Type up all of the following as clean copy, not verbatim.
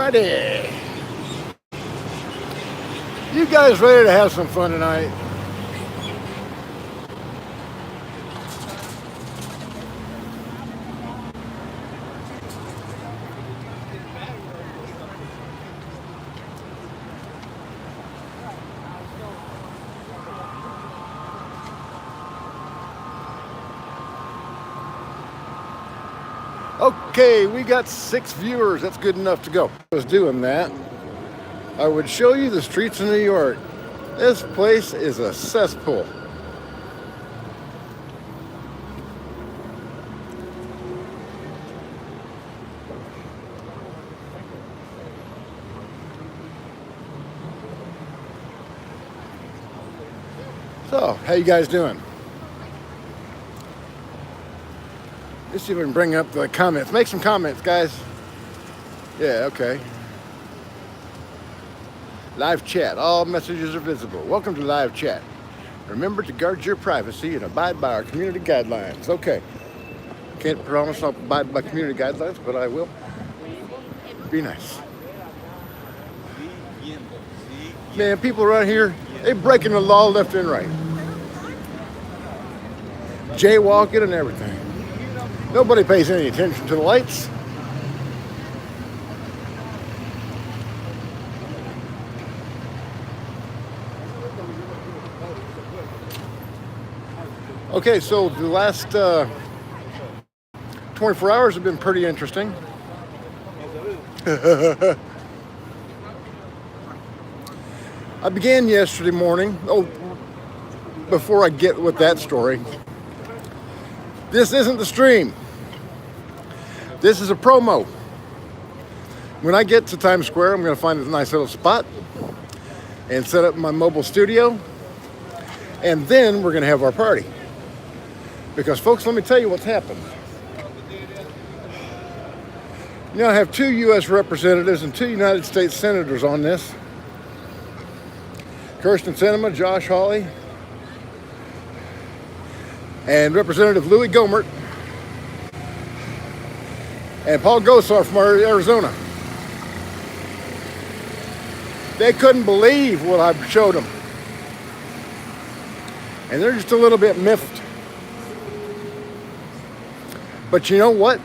Alrighty. You guys ready to have some fun tonight? Okay, we got 6 viewers. That's good enough to go. If I was doing that, I would show you the streets of New York. This place is a cesspool. So, how you guys doing? Let's see if we can bring up the comments. Make some comments, guys. Yeah, okay. Live chat. All messages are visible. Welcome to live chat. Remember to guard your privacy and abide by our community guidelines. Okay. Can't promise I'll abide by community guidelines, but I will. Be nice. Man, people around here, they breaking the law left and right. Jaywalking and everything. Nobody pays any attention to the lights. Okay, so the last 24 hours have been pretty interesting. I began yesterday morning. Oh, before I get with that story, this isn't the stream. This is a promo. When I get to Times Square, I'm going to find a nice little spot and set up my mobile studio. And then we're going to have our party. Because, folks, let me tell you what's happened. You know, I have 2 U.S. representatives and 2 United States senators on this. Kirsten Sinema, Josh Hawley, and Representative Louis Gohmert, and Paul Gosar from Arizona. They couldn't believe what I showed them. And they're just a little bit miffed. But you know what?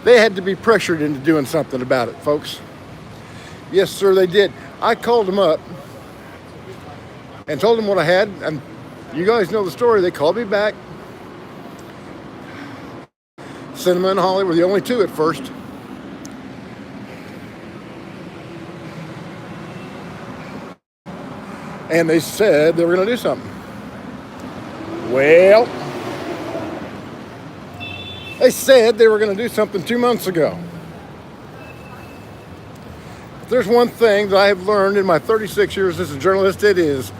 They had to be pressured into doing something about it, folks. Yes, sir, they did. I called them up and told them what I had, and you guys know the story. They called me back. Sinema and Hawley were the only 2 at first. And they said they were going to do something. Well, they said they were going to do something 2 months ago. If there's one thing that I have learned in my 36 years as a journalist, it is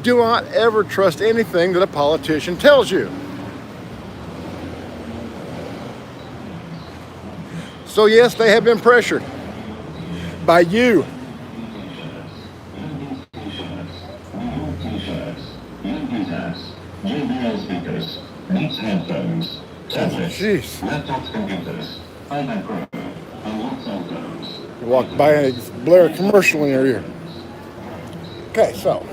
do not ever trust anything that a politician tells you. So yes, they have been pressured by you. JBL speakers, Beats headphones, tablets, laptops, computers, iPad Pro, and lots of those. You walk by and blare a commercial in your ear. Okay, so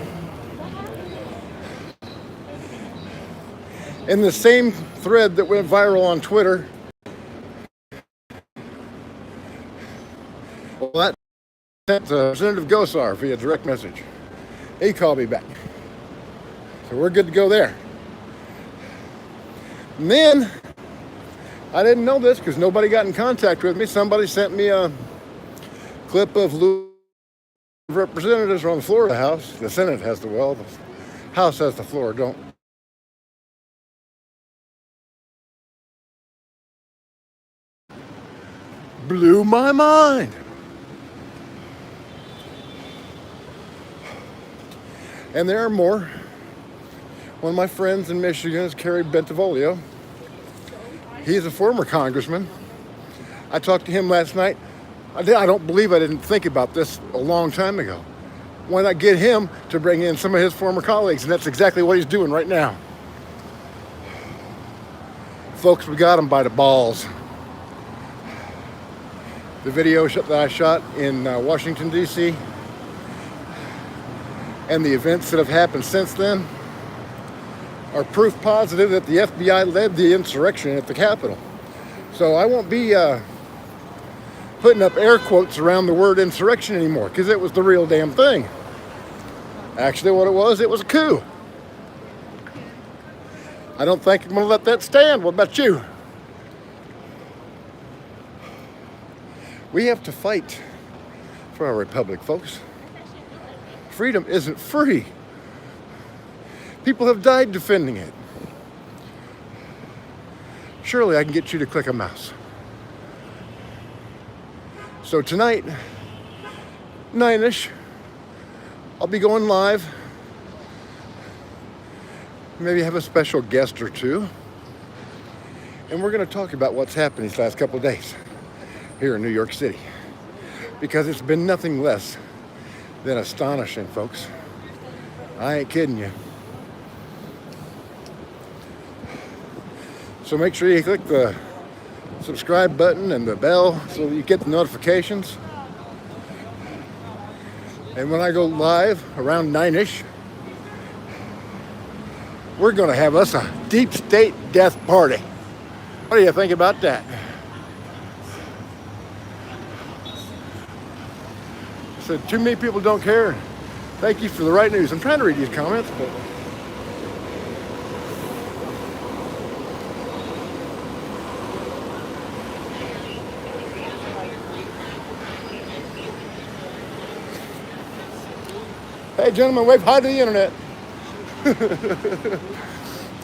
in the same thread that went viral on Twitter, well, that sent Representative Gosar via direct message. He called me back. So we're good to go there. And then, I didn't know this because nobody got in contact with me. Somebody sent me a clip of representatives on the floor of the House. The Senate has the well, the House has the floor, don't. Blew my mind. And there are more. One of my friends in Michigan is Kerry Bentivolio. He's a former congressman. I talked to him last night. I don't believe I didn't think about this a long time ago. Why not get him to bring in some of his former colleagues? And that's exactly what he's doing right now. Folks, we got him by the balls. The video that I shot in Washington, D.C., and the events that have happened since then are proof positive that the FBI led the insurrection at the Capitol. So I won't be putting up air quotes around the word insurrection anymore, because it was the real damn thing. Actually, what it was a coup. I don't think I'm going to let that stand. What about you? We have to fight for our republic, folks. Freedom isn't free. People have died defending it. Surely I can get you to click a mouse. So tonight, 9-ish, I'll be going live. Maybe have a special guest or two. And we're going to talk about what's happened these last couple of days here in New York City. Because it's been nothing less than astonishing, folks. I ain't kidding you. So make sure you click the subscribe button and the bell so that you get the notifications. And when I go live around 9-ish, we're going to have us a deep state death party. What do you think about that? So too many people don't care. Thank you for the right news. I'm trying to read these comments, but hey, gentlemen, wave hi to the internet.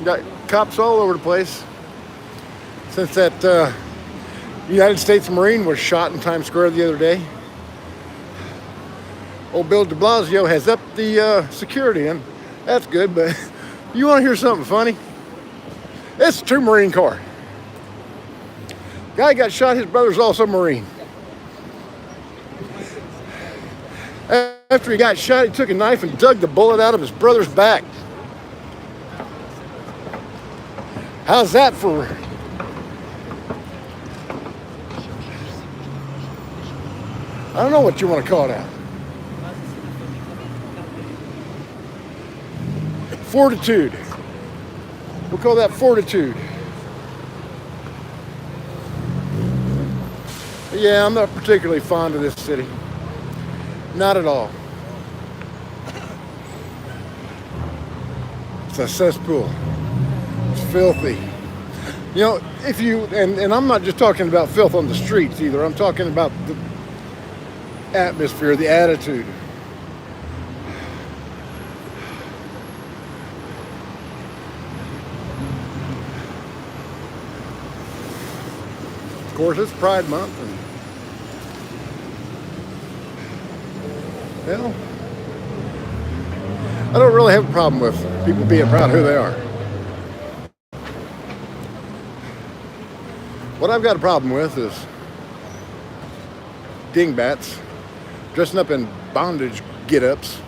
Got cops all over the place since that United States Marine was shot in Times Square the other day. Old Bill de Blasio has upped the security, and that's good, but you want to hear something funny? It's a true Marine Corps. Guy got shot, his brother's also Marine. After he got shot, he took a knife and dug the bullet out of his brother's back. How's that for... I don't know what you want to call that. Fortitude. We'll call that fortitude. Yeah, I'm not particularly fond of this city. Not at all. It's a cesspool. It's filthy. You know, if you, and I'm not just talking about filth on the streets either. I'm talking about the atmosphere, the attitude. Of course, it's Pride Month, and well, I don't really have a problem with people being proud of who they are. What I've got a problem with is dingbats dressing up in bondage get-ups,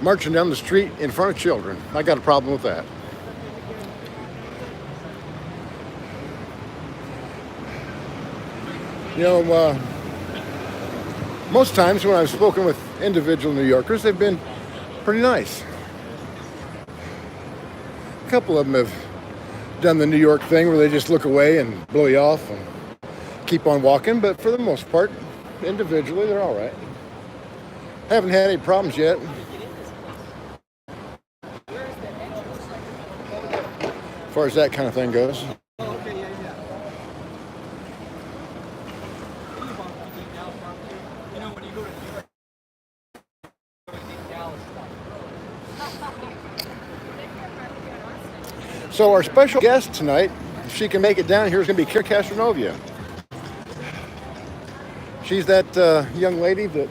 marching down the street in front of children. I got a problem with that. You know, most times when I've spoken with individual New Yorkers, they've been pretty nice. A couple of them have done the New York thing where they just look away and blow you off and keep on walking, but for the most part, individually, they're all right. Haven't had any problems yet. As far as that kind of thing goes. So our special guest tonight, if she can make it down here, is going to be Kira Castronovia. She's that young lady that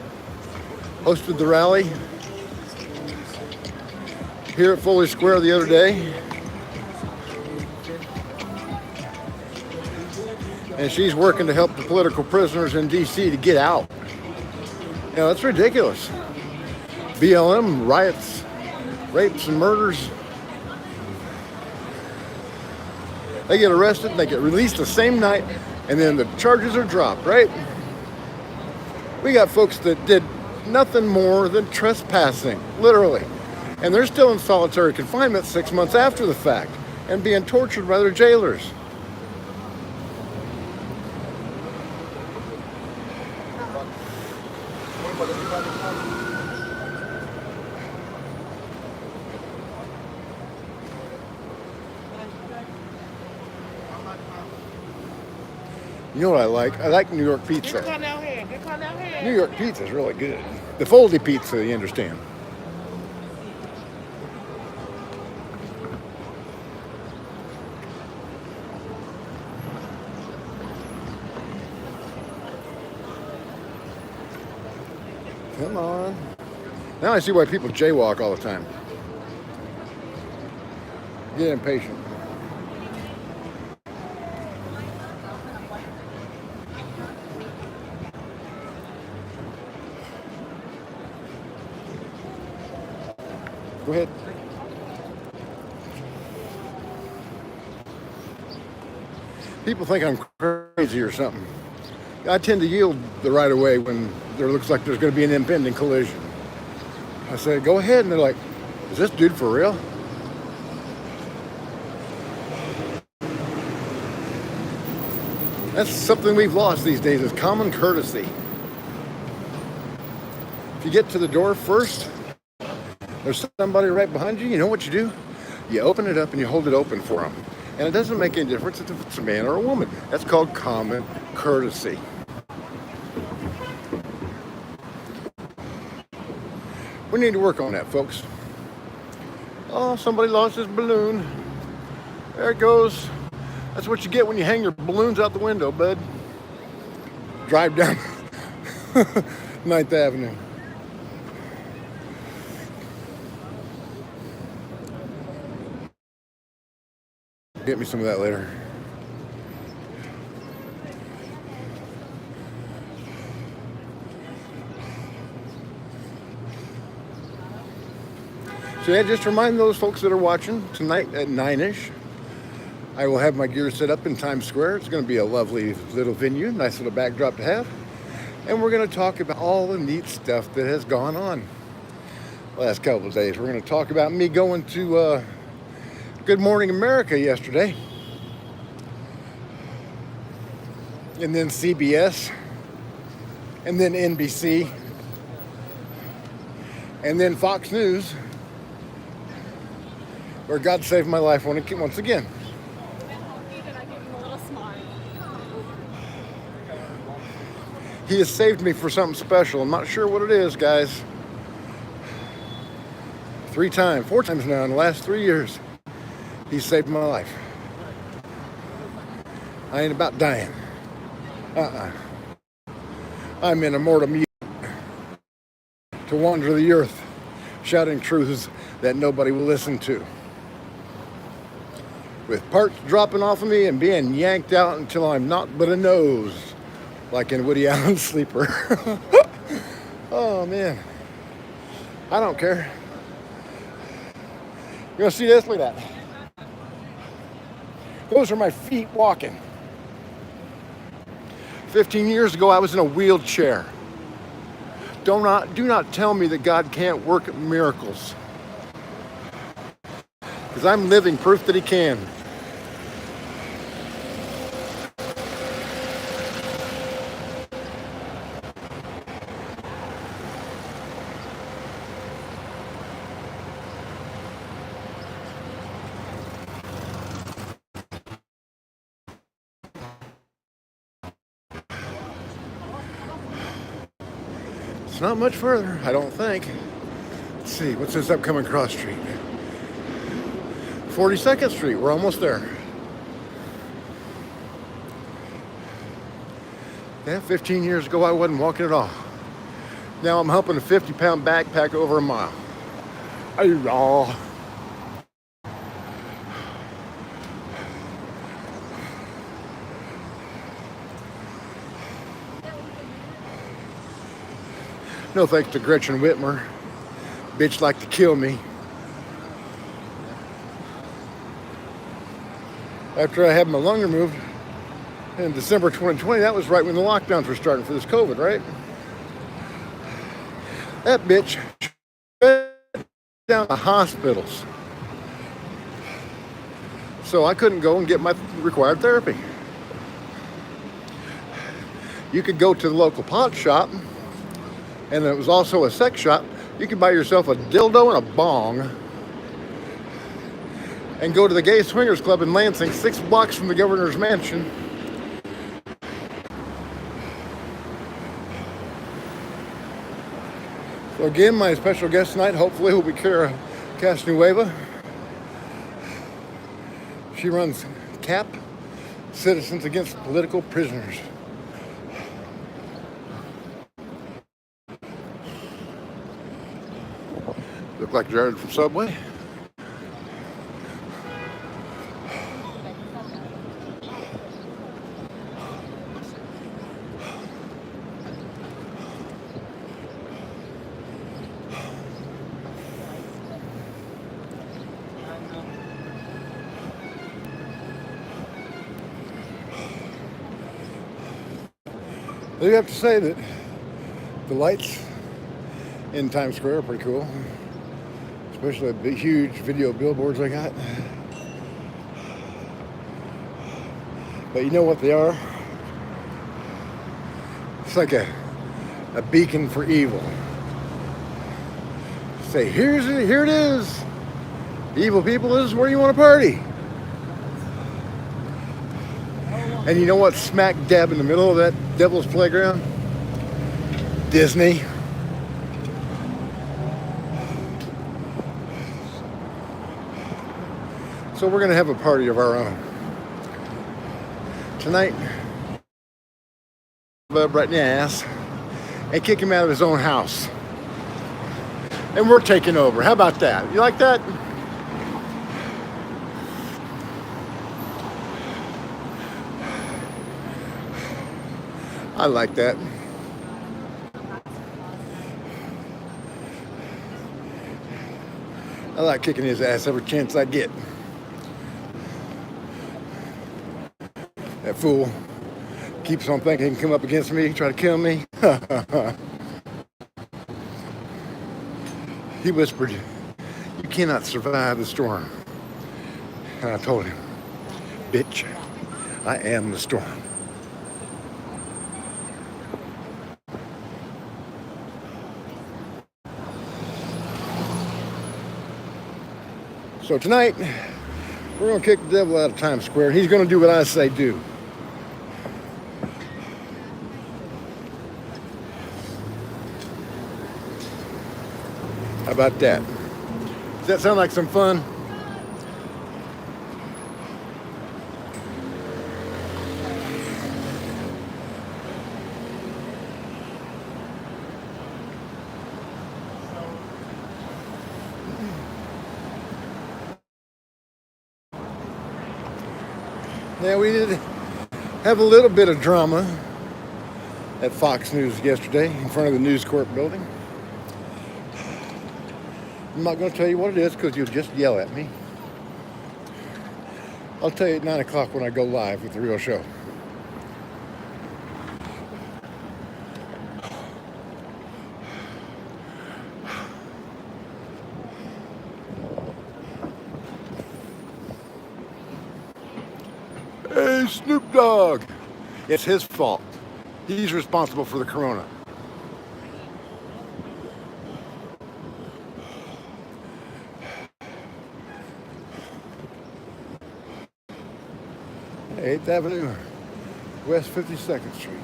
hosted the rally here at Foley Square the other day. And she's working to help the political prisoners in D.C. to get out. You know, that's ridiculous. BLM riots, rapes, and murders. They get arrested, they get released the same night, and then the charges are dropped, right? We got folks that did nothing more than trespassing, literally. And they're still in solitary confinement 6 months after the fact and being tortured by their jailers. You know what I like? I like New York pizza. New York pizza is really good. The foldy pizza, you understand. Come on. Now I see why people jaywalk all the time. Get impatient. Go ahead. People think I'm crazy or something. I tend to yield the right of way when there looks like there's going to be an impending collision. I say, go ahead, and they're like, is this dude for real? That's something we've lost these days, is common courtesy. If you get to the door first, there's somebody right behind you, you know what you do? You open it up and you hold it open for them. And it doesn't make any difference if it's a man or a woman. That's called common courtesy. We need to work on that, folks. Oh, somebody lost his balloon. There it goes. That's what you get when you hang your balloons out the window, bud. Drive down 9th Avenue. Get me some of that later. So yeah, just remind those folks that are watching tonight at 9-ish. I will have my gear set up in Times Square. It's going to be a lovely little venue, nice little backdrop to have. And we're going to talk about all the neat stuff that has gone on the last couple of days. We're going to talk about me going to Good Morning America yesterday. And then CBS. And then NBC. And then Fox News, where God saved my life once again. He has saved me for something special. I'm not sure what it is, guys. 4 times now in the last 3 years, He saved my life. I ain't about dying. I'm in a mortal to wander the earth, shouting truths that nobody will listen to. With parts dropping off of me and being yanked out until I'm not but a nose, like in Woody Allen's Sleeper. Oh, man. I don't care. You want to see this? Look at that. Those are my feet walking. 15 years ago, I was in a wheelchair. Do not tell me that God can't work miracles. Because I'm living proof that He can. It's not much further, I don't think. Let's see, what's this upcoming cross street? 42nd Street, we're almost there. Yeah, 15 years ago I wasn't walking at all. Now I'm humping a 50-pound backpack over a mile. Ay-yaw. No thanks to Gretchen Whitmer. Bitch like to kill me. After I had my lung removed in December 2020, that was right when the lockdowns were starting for this COVID, right? That bitch shut down the hospitals. So I couldn't go and get my required therapy. You could go to the local pawn shop, and it was also a sex shop. You could buy yourself a dildo and a bong and go to the Gay Swingers Club in Lansing, 6 blocks from the governor's mansion. So again, my special guest tonight hopefully will be Kara Castanueva. She runs CAP, Citizens Against Political Prisoners. Look like Jared from Subway. I do have to say that the lights in Times Square are pretty cool, especially the big, huge video billboards I got. But you know what they are? It's like a beacon for evil. Say, here it is. Evil people, this is where you want to party. And you know what's smack dab in the middle of that devil's playground? Disney. So we're going to have a party of our own. Tonight, Bub right in the ass and kick him out of his own house. And we're taking over. How about that? You like that? I like that. I like kicking his ass every chance I get. That fool keeps on thinking he can come up against me, try to kill me. He whispered, "You cannot survive the storm." And I told him, "Bitch, I am the storm." So tonight, we're going to kick the devil out of Times Square. He's going to do what I say do. How about that? Does that sound like some fun? Yeah, we did have a little bit of drama at Fox News yesterday in front of the News Corp building. I'm not going to tell you what it is because you'll just yell at me. I'll tell you at 9 o'clock when I go live with the real show. Hey, Snoop Dogg. It's his fault. He's responsible for the corona. Hey, 8th Avenue, West 52nd Street.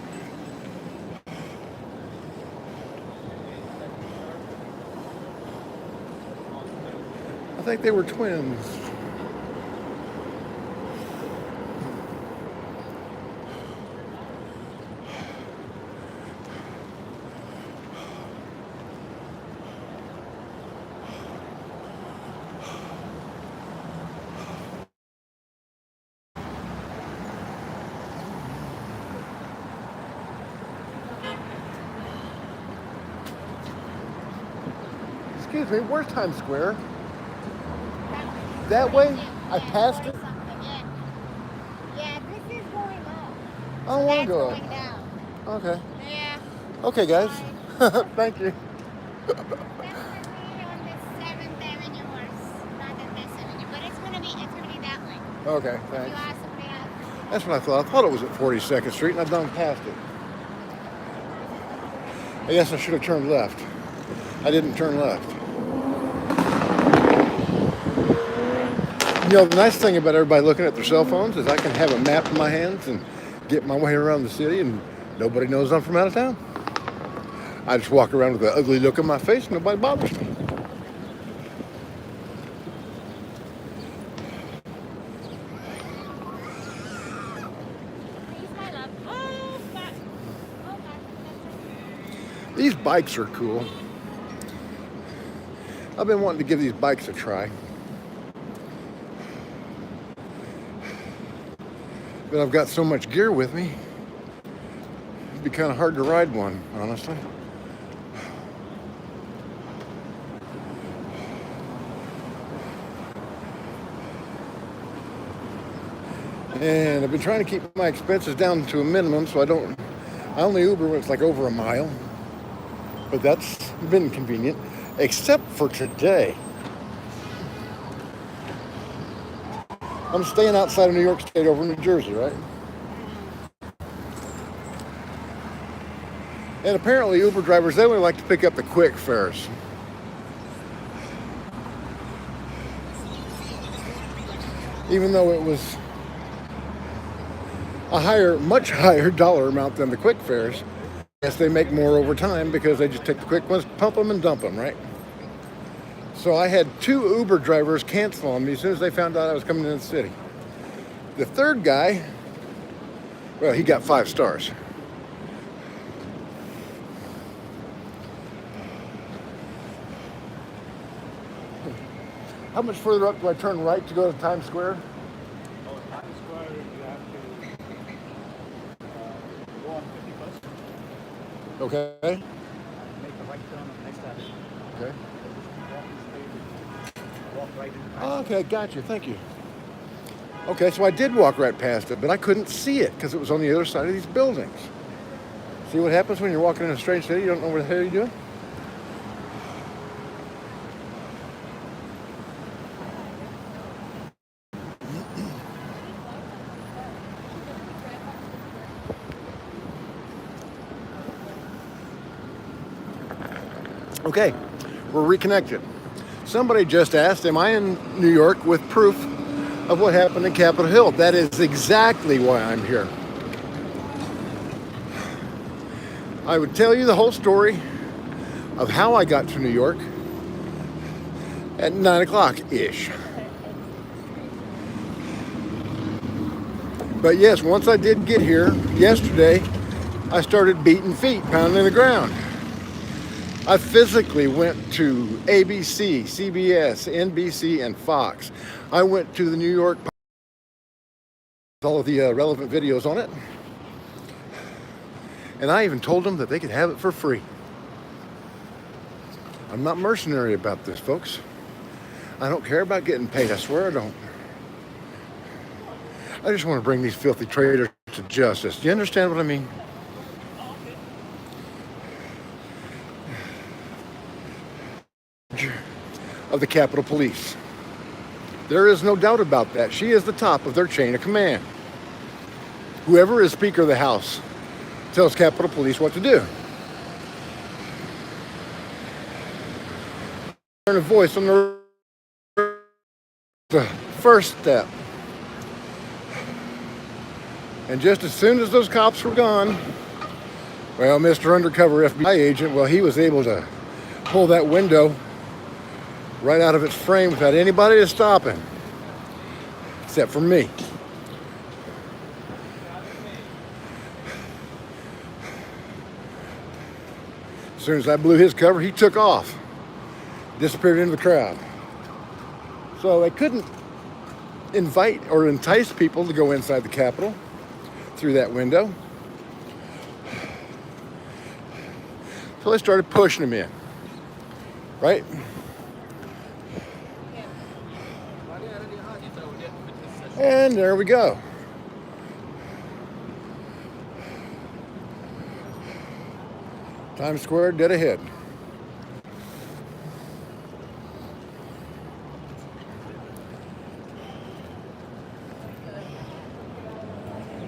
I think they were twins. Excuse me, where's Times Square? That way? I passed it? Yeah, this is going up. I don't want to go Going up. down. Okay. Yeah. Okay, guys. Thank you. Definitely on this 7th Avenue or not on this avenue, but it's gonna be that way. Okay, If you thanks. ask somebody else. That's what I thought. I thought it was at 42nd Street, and I've done past it. I guess I should have turned left. I didn't turn left. You know, the nice thing about everybody looking at their cell phones is I can have a map in my hands and get my way around the city, and nobody knows I'm from out of town. I just walk around with an ugly look on my face, and nobody bothers me. Please, my love. Oh, God. Oh, God. These bikes are cool. I've been wanting to give these bikes a try. But I've got so much gear with me, it'd be kind of hard to ride one, honestly. And I've been trying to keep my expenses down to a minimum, so I only Uber when it's like over a mile. But that's been convenient, except for today. I'm staying outside of New York State over in New Jersey, right? And apparently Uber drivers, they only like to pick up the quick fares. Even though it was a much higher dollar amount than the quick fares. Yes, they make more over time because they just take the quick ones, pump them and dump them, right? So I had 2 Uber drivers cancel on me as soon as they found out I was coming into the city. The third guy, well, he got 5 stars. How much further up do I turn right to go to Times Square? Oh, Times Square, you have to go on 51st, Okay. make a right turn on next avenue. Okay. Walk right into Times Oh, okay, gotcha. Thank you. Okay, so I did walk right past it, but I couldn't see it because it was on the other side of these buildings. See what happens when you're walking in a strange city? You don't know what the hell you're doing? Okay, we're reconnected. Somebody just asked, am I in New York with proof of what happened in Capitol Hill? That is exactly why I'm here. I would tell you the whole story of how I got to New York at 9 o'clock-ish. But yes, once I did get here yesterday, I started beating feet, pounding the ground. I physically went to ABC, CBS, NBC, and Fox. I went to the New York Post, all of the relevant videos on it. And I even told them that they could have it for free. I'm not mercenary about this, folks. I don't care about getting paid. I swear I don't. I just want to bring these filthy traitors to justice. Do you understand what I mean? Of the Capitol Police. There is no doubt about that. She is the top of their chain of command. Whoever is Speaker of the House tells Capitol Police what to do. Turn a voice on the first step. And just as soon as those cops were gone, well, Mr. Undercover FBI agent, well, he was able to pull that window right out of its frame without anybody to stop him, except for me. As soon as I blew his cover, he took off, disappeared into the crowd. So they couldn't invite or entice people to go inside the Capitol through that window. So they started pushing him in, right? And there we go. Times Square dead ahead.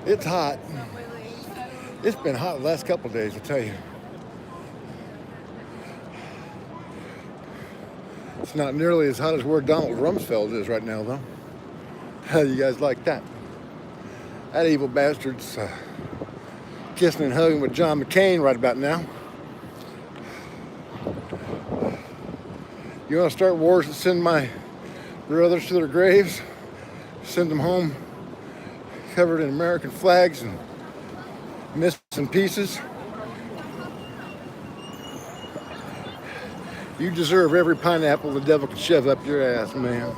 It's hot. It's been hot the last couple of days, I tell you. It's not nearly as hot as where Donald Rumsfeld is right now, though. How do you guys like that? That evil bastard's kissing and hugging with John McCain right about now. You want to start wars and send my brothers to their graves? Send them home covered in American flags and missing pieces? You deserve every pineapple the devil can shove up your ass, man.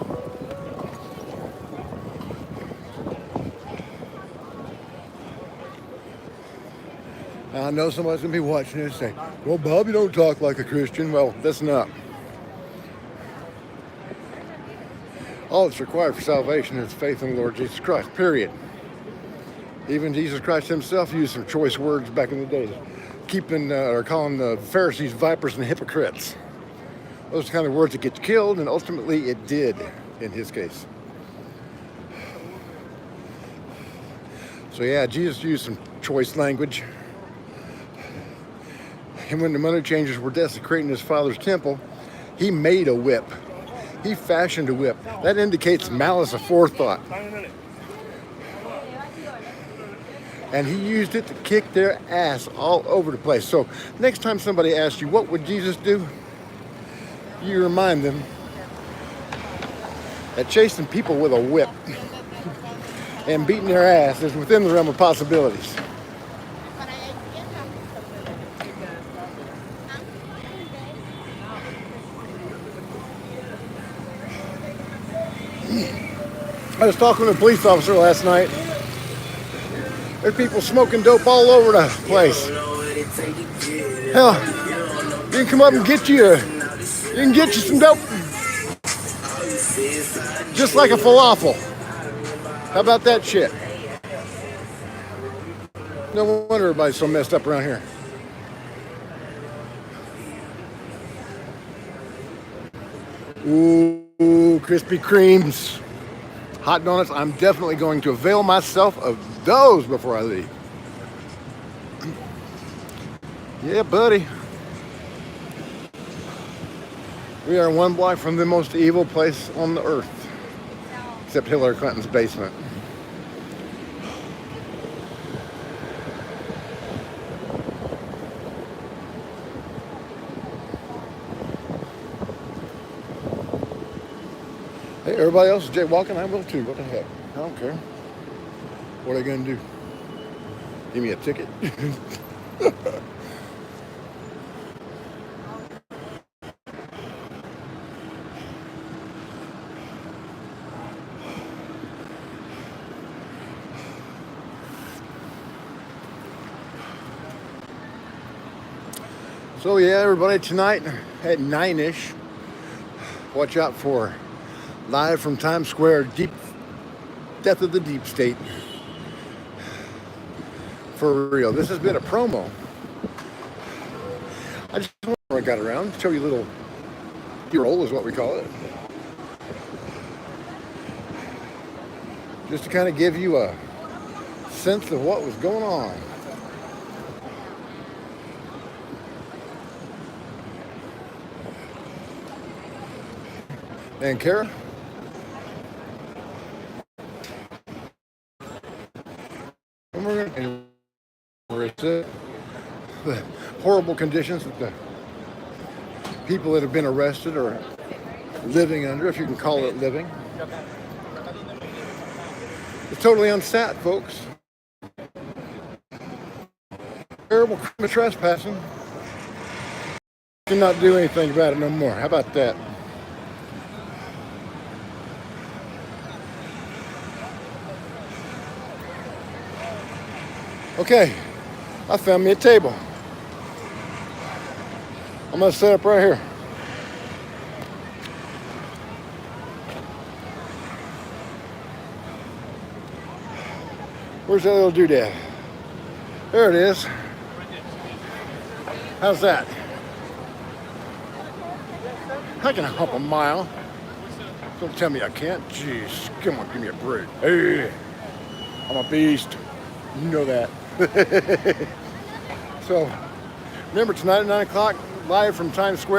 I know somebody's going to be watching this and say, well, Bob, you don't talk like a Christian. Well, listen up. All that's required for salvation is faith in the Lord Jesus Christ, period. Even Jesus Christ himself used some choice words back in the day, calling the Pharisees vipers and hypocrites. Those are the kind of words that get killed, and ultimately it did in his case. So yeah, Jesus used some choice language. And when the money changers were desecrating his father's temple, he made a whip. He fashioned a whip. That indicates malice aforethought. And he used it to kick their ass all over the place. So next time somebody asks you, what would Jesus do? You remind them that chasing people with a whip and beating their ass is within the realm of possibilities. I was talking to a police officer last night. There's people smoking dope all over the place. Hell, you can come up and get you some dope. Just like a falafel. How about that shit? No wonder everybody's so messed up around here. Ooh, Krispy Kremes. Hot donuts. I'm definitely going to avail myself of those before I leave. Yeah, buddy. We are one block from the most evil place on the earth. Except Hillary Clinton's basement. Hey, everybody else is jaywalking. I will too. What the heck? I don't care. What are they going to do? Give me a ticket? So yeah, everybody, tonight at 9-ish, watch out for live from Times Square, Death of the Deep State. For real, this has been a promo. I just want to got around, show you a little B-roll is what we call it. Just to kind of give you a sense of what was going on. And Kara? The horrible conditions that the people that have been arrested are living under, if you can call it living. It's totally unsat, folks. Terrible crime of trespassing. Cannot do anything about it no more. How about that? Okay, I found me a table. I'm gonna set up right here. Where's that little doodad? There it is. How's that? I can hop a mile. Don't tell me I can't. Jeez, come on, give me a break. Hey, I'm a beast. You know that. So, remember tonight at 9 o'clock, live from Times Square.